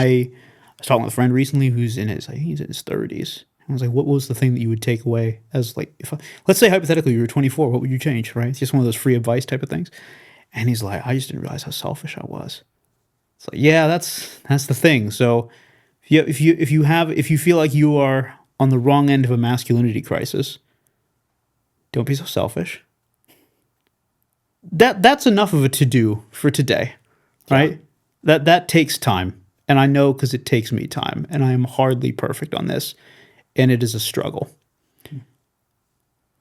I was talking with a friend recently who's he's in his 30s. I was like, what was the thing that you would take away as like, let's say hypothetically you were 24, what would you change, right? It's just one of those free advice type of things. And he's like, I just didn't realize how selfish I was. It's like, yeah, that's the thing. So if you feel like you are on the wrong end of a masculinity crisis, don't be so selfish. That's enough of a to-do for today, right? Yeah. That takes time. And I know because it takes me time. And I am hardly perfect on this. And it is a struggle.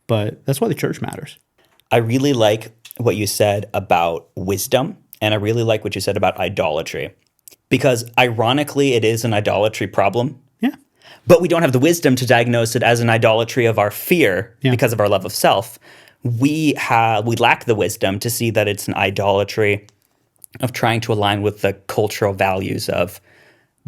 But that's why the church matters. I really like what you said about wisdom. And I really like what you said about idolatry. Because ironically, it is an idolatry problem. Yeah. But we don't have the wisdom to diagnose it as an idolatry of our fear because of our love of self. We lack the wisdom to see that it's an idolatry of trying to align with the cultural values of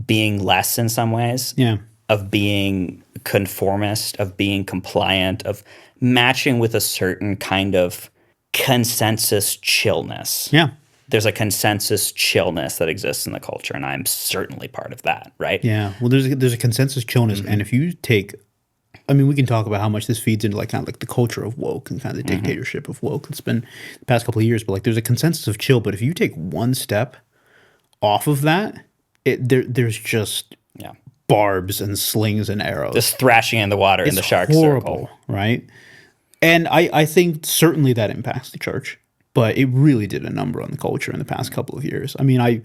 being less in some ways. Yeah. Of being conformist, of being compliant, of matching with a certain kind of consensus chillness. Yeah. There's a consensus chillness that exists in the culture, and I'm certainly part of that, right? Yeah. Well, there's a consensus chillness, and if you take, I mean, we can talk about how much this feeds into like kind of like the culture of woke and kind of the dictatorship of woke. It's been the past couple of years, but like there's a consensus of chill. But if you take one step off of that, there's just barbs and slings and arrows. Just thrashing in the water in the shark horrible, circle. Right? And I think certainly that impacts the church, but it really did a number on the culture in the past couple of years. I mean,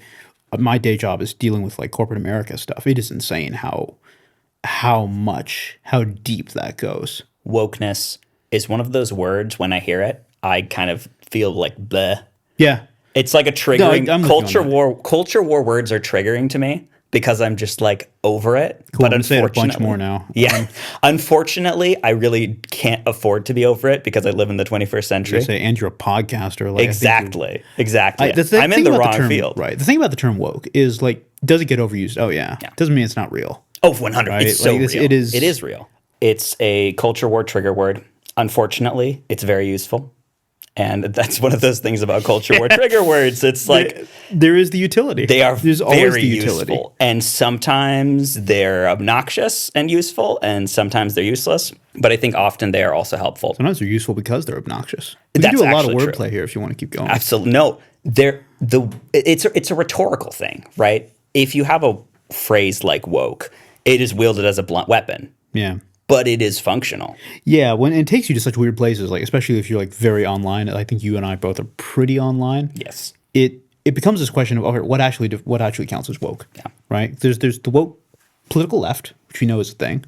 my day job is dealing with like corporate America stuff. It is insane how deep that goes. Wokeness is one of those words, when I hear it, I kind of feel like bleh. Yeah. It's like a triggering No, culture war words are triggering to me because I'm just like over it. Cool, but I'm saying a bunch more now. Yeah. Unfortunately, I really can't afford to be over it because I live in the 21st century. And you're a podcaster. Like, exactly. I'm in the wrong field. Right. The thing about the term woke is like, does it get overused? Oh yeah. Doesn't mean it's not real. Oh, 100. Right? It's so real. It is. It is real. It's a culture war trigger word. Unfortunately, it's very useful. And that's one of those things about culture war trigger words. It's like there is the utility. There's always the utility. Useful. And sometimes they're obnoxious and useful, and sometimes they're useless. But I think often they are also helpful. Sometimes they're useful because they're obnoxious. We can do a lot of wordplay here if you want to keep going. Absolutely. No, it's a rhetorical thing, right? If you have a phrase like woke, it is wielded as a blunt weapon. Yeah. But it is functional. Yeah, when it takes you to such weird places, like especially if you're like very online. I think you and I both are pretty online. Yes. It becomes this question of, okay, what actually counts as woke? Yeah. Right? There's the woke political left, which we know is a thing.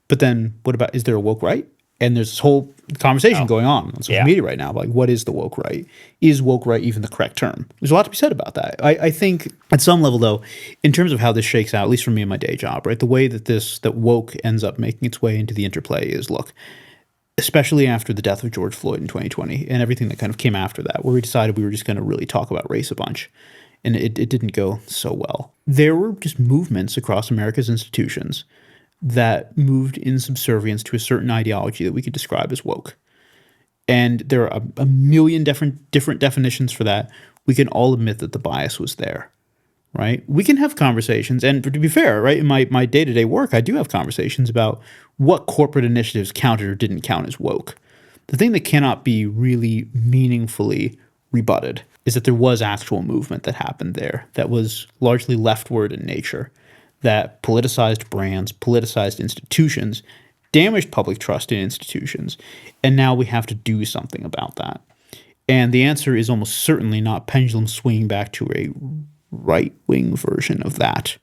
But then what about, is there a woke right? And there's this whole conversation going on social media right now. Like, what is the woke right? Is woke right even the correct term? There's a lot to be said about that. I think at some level, though, in terms of how this shakes out, at least for me in my day job, right, the way that woke ends up making its way into the interplay is, look, especially after the death of George Floyd in 2020 and everything that kind of came after that, where we decided we were just going to really talk about race a bunch, and it didn't go so well. There were just movements across America's institutions that moved in subservience to a certain ideology that we could describe as woke. And there are a million different definitions for that. We can all admit that the bias was there, right? We can have conversations, and to be fair, right, in my day-to-day work, I do have conversations about what corporate initiatives counted or didn't count as woke. The thing that cannot be really meaningfully rebutted is that there was actual movement that happened there that was largely leftward in nature, that politicized brands, politicized institutions, damaged public trust in institutions, and now we have to do something about that. And the answer is almost certainly not pendulum swinging back to a right-wing version of that.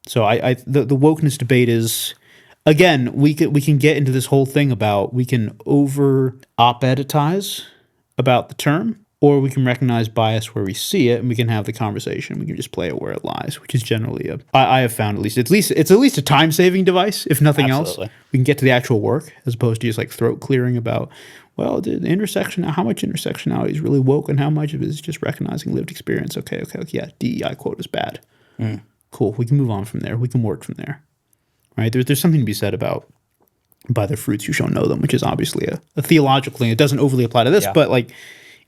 So the wokeness debate is, again, we can get into this whole thing about, we can over op-editize about the term, or we can recognize bias where we see it, and we can have the conversation. We can just play it where it lies, which is generally I have found it's at least a time-saving device, if nothing else. We can get to the actual work as opposed to just like throat clearing about, well, the intersection, how much intersectionality is really woke and how much of it is just recognizing lived experience. Okay, yeah, DEI quote is bad. Cool, we can move on from there. We can work from there, right? There's something to be said about by their fruits you shall know them, which is obviously a theological thing. It doesn't overly apply to this, but like,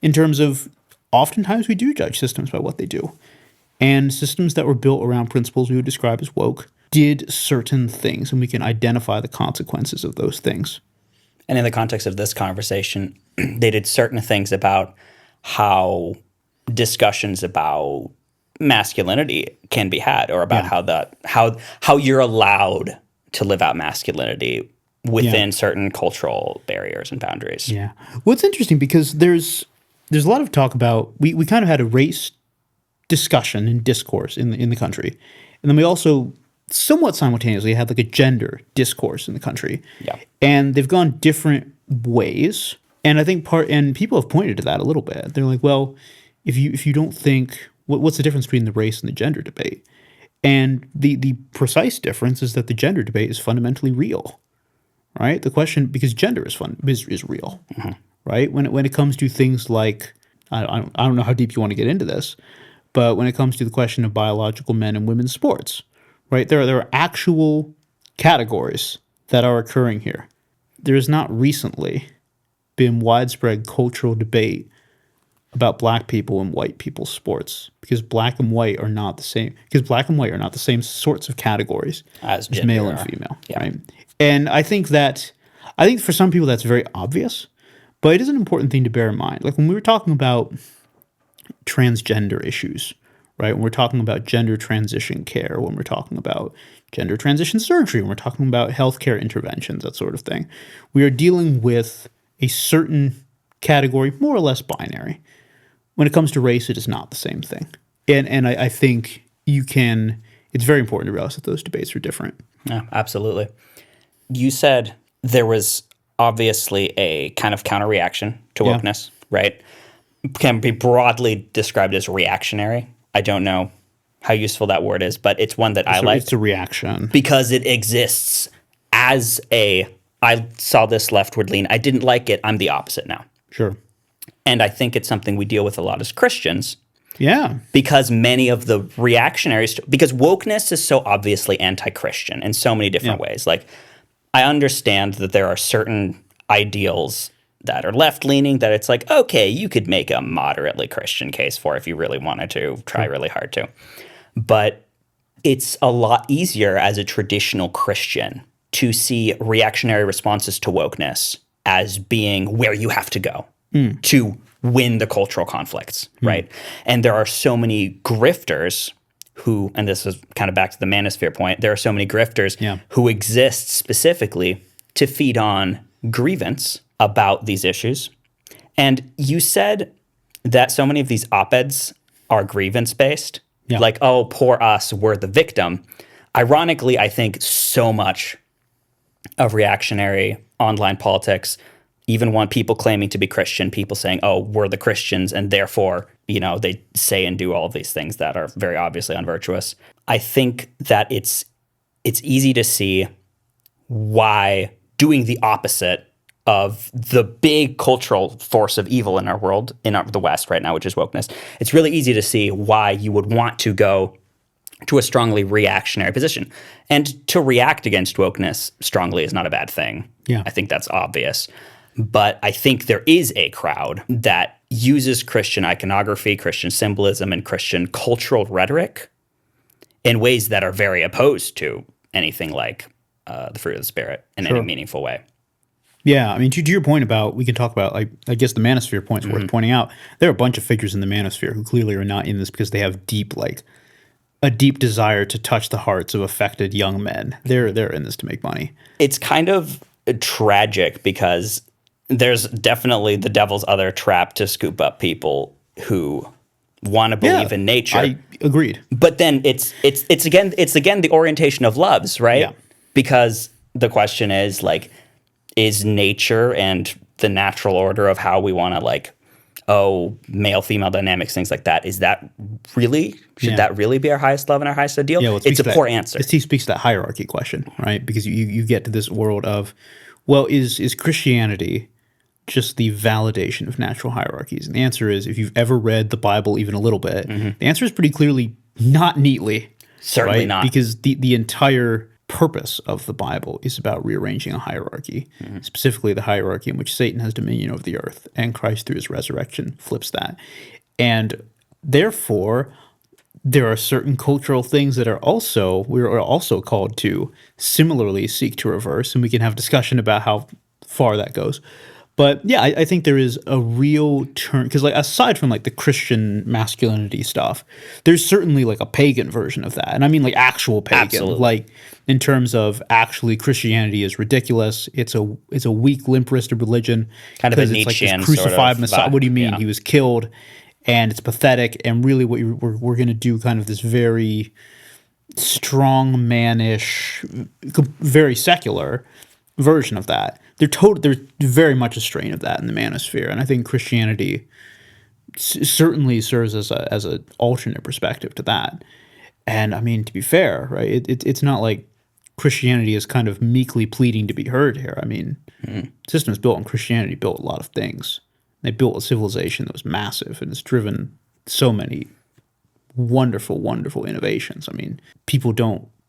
in terms of, oftentimes we do judge systems by what they do. And systems that were built around principles we would describe as woke did certain things, and we can identify the consequences of those things. And in the context of this conversation, they did certain things about how discussions about masculinity can be had, or about how you're allowed to live out masculinity within certain cultural barriers and boundaries. Yeah. Well, it's interesting because there's a lot of talk about we kind of had a race discussion and discourse in the country, and then we also somewhat simultaneously had like a gender discourse in the country. Yeah. And they've gone different ways, and I think and people have pointed to that a little bit. They're like, well, if you don't think what's the difference between the race and the gender debate? And the precise difference is that the gender debate is fundamentally real. Right? The question, because gender is real, right? When it comes to things like, I don't know how deep you want to get into this, but when it comes to the question of biological men and women's sports, right? There are actual categories that are occurring here. There has not recently been widespread cultural debate about black people and white people's sports, because black and white are not the same. Because black and white are not the same sorts of categories as male and female, right? And I think for some people that's very obvious, but it is an important thing to bear in mind. Like when we were talking about transgender issues, right? When we're talking about gender transition care, when we're talking about gender transition surgery, when we're talking about healthcare interventions, that sort of thing, we are dealing with a certain category, more or less binary. When it comes to race, it is not the same thing. And I think it's very important to realize that those debates are different. Yeah, absolutely. You said there was obviously a kind of counter-reaction to wokeness, right? Can be broadly described as reactionary. I don't know how useful that word is, but it's one that I like. It's a reaction. Because it exists as I saw this leftward lean. I didn't like it. I'm the opposite now. Sure. And I think it's something we deal with a lot as Christians. Yeah. Because many of the reactionaries, because wokeness is so obviously anti-Christian in so many different ways. Like, I understand that there are certain ideals that are left-leaning that it's like, okay, you could make a moderately Christian case for if you really wanted to, try really hard to. But it's a lot easier as a traditional Christian to see reactionary responses to wokeness as being where you have to go to win the cultural conflicts, right? And there are so many grifters who, and this is kind of back to the manosphere point, there are so many grifters who exist specifically to feed on grievance about these issues. And you said that so many of these op-eds are grievance-based, like, oh, poor us, we're the victim. Ironically, I think so much of reactionary online politics even want people claiming to be Christian, people saying, oh, we're the Christians, and therefore, they say and do all of these things that are very obviously unvirtuous. I think that it's easy to see why doing the opposite of the big cultural force of evil in our world, the West right now, which is wokeness, it's really easy to see why you would want to go to a strongly reactionary position. And to react against wokeness strongly is not a bad thing. Yeah. I think that's obvious. But I think there is a crowd that uses Christian iconography, Christian symbolism, and Christian cultural rhetoric in ways that are very opposed to anything like the fruit of the Spirit in any meaningful way. Yeah, I mean, to your point about, we can talk about, like, I guess the manosphere point's worth pointing out. There are a bunch of figures in the manosphere who clearly are not in this because they have a deep desire to touch the hearts of affected young men. They're in this to make money. It's kind of tragic because there's definitely the devil's other trap to scoop up people who want to believe in nature. I agreed. But then it's again the orientation of loves, right? Yeah. Because the question is, like, is nature and the natural order of how we want to, like, male female dynamics, things like that, is that really should that really be our highest love and our highest ideal? Yeah, it's a poor answer. It speaks to that hierarchy question, right? Because you get to this world of, well, is Christianity just the validation of natural hierarchies? And the answer is, if you've ever read the Bible even a little bit, the answer is pretty clearly not neatly. Certainly right? not. Because the entire purpose of the Bible is about rearranging a hierarchy, specifically the hierarchy in which Satan has dominion over the earth, and Christ through his resurrection flips that. And therefore, there are certain cultural things that we're also called to similarly seek to reverse, and we can have discussion about how far that goes. But yeah, I think there is a real turn, because like aside from like the Christian masculinity stuff, there's certainly like a pagan version of that, and I mean like actual pagan, Absolutely. like in terms of actually Christianity is ridiculous. It's a weak, limp-wristed religion, Kind of a because it's like Nietzschean this crucified sort of Messiah. vibe, What do you mean? yeah. He was killed, and it's pathetic. And really, we're going to do kind of this very strong mannish, very secular version of that. They're very much a strain of that in the manosphere, and I think Christianity certainly serves as a alternate perspective to that. And I mean, to be fair, right? It's not like Christianity is kind of meekly pleading to be heard here. I mean, systems built on Christianity built a lot of things. They built a civilization that was massive, and it's driven so many wonderful, wonderful innovations. I mean,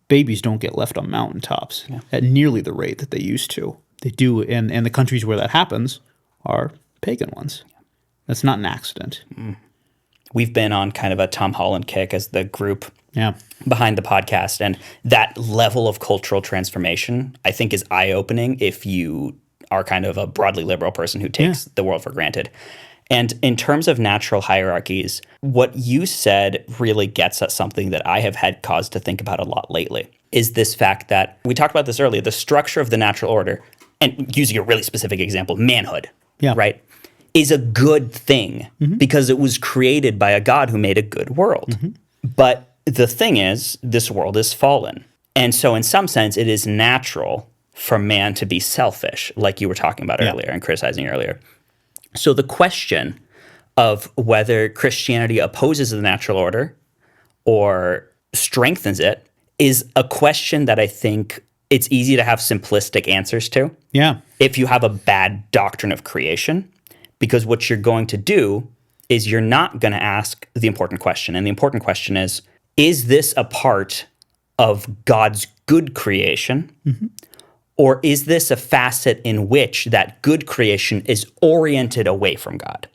babies don't get left on mountaintops at nearly the rate that they used to. They do, and the countries where that happens are pagan ones. That's not an accident. We've been on kind of a Tom Holland kick as the group Yeah. behind the podcast, and that level of cultural transformation, I think, is eye-opening if you are kind of a broadly liberal person who takes the world for granted. And in terms of natural hierarchies, what you said really gets at something that I have had cause to think about a lot lately, is this fact that, we talked about this earlier, the structure of the natural order, and using a really specific example, manhood, right, is a good thing because it was created by a God who made a good world. But the thing is, this world is fallen. And so in some sense, it is natural for man to be selfish, like you were talking about earlier and criticizing earlier. So the question of whether Christianity opposes the natural order or strengthens it is a question that I think it's easy to have simplistic answers to. Yeah. If you have a bad doctrine of creation, because what you're going to do is you're not going to ask the important question. And the important question is this a part of God's good creation? Or is this a facet in which that good creation is oriented away from God?